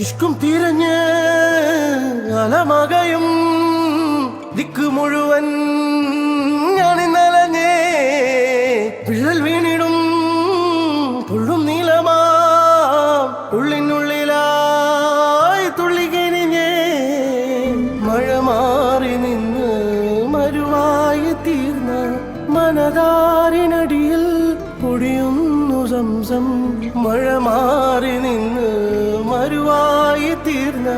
ഇഷ്കും തിരഞ്ഞ് അലമകയും ദിക്ക് മുഴുവൻ ഞാനിന്നലഞ്ഞേ വിഴൽ വീണിടും പുള്ളും നീലമാ ഉള്ളിനുള്ളിലായി തുള്ളിക്കിരിഞ്ഞേ മഴ മാറി നിന്ന് മരുവായി തീർന്ന മനതാരിനടിയിൽ പൊടിയുന്നു സംസം മഴ മാറി നിന്ന് മരുവായി തീർന്ന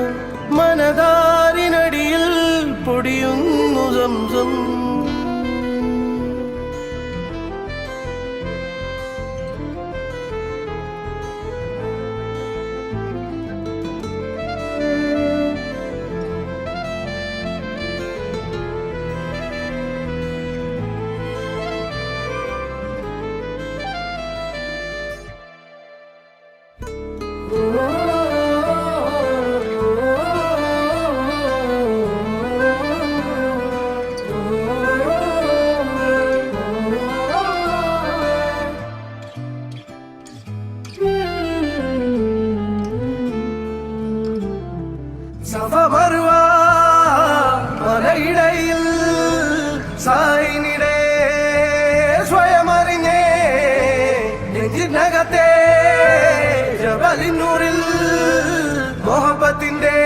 മനതാരിനടിയിൽ പൊടിയുന്നു സംസം സഫമറുവാ മലയിടയിൽ സായിനിടെ സ്വയമറിഞ്ഞേ നെഞ്ചിനകത്തെ ജബലിനൂറിൽ മൊഹബത്തിന്റെ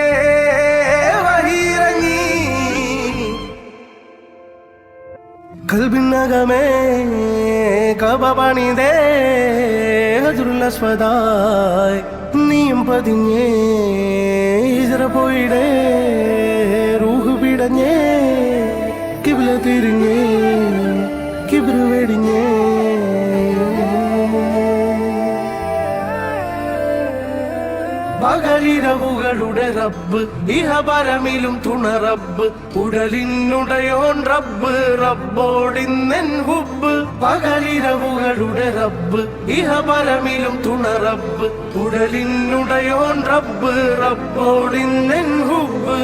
വഹിയിറങ്ങി കൽബിനകമേ കബ പണിതേ ഹജറുൽ അസ്വദായി നീയും പതിഞ്ഞേ ഹിജ്റ പോയിടേ റൂഹ് പിടഞ്ഞേ കിബ്ല തിരിഞ്ഞേ കിബ്റ് വെടിഞ്ഞേ പകലിരവുകളുടെ റബ്ബ് ഇഹപരമിലും തുണ റബ്ബ് ഉടലിനുടയോൻ റബ്ബ് റബ്ബോടിന്നെൻ ഹുബ്ബ് പകലിരവുകളുടെ റബ്ബ് ഇഹപരമിലും തുണ റബ്ബ് ഉടലിനുടയോൻ റബ്ബ് റബ്ബോടിന്നെൻ ഹുബ്ബ്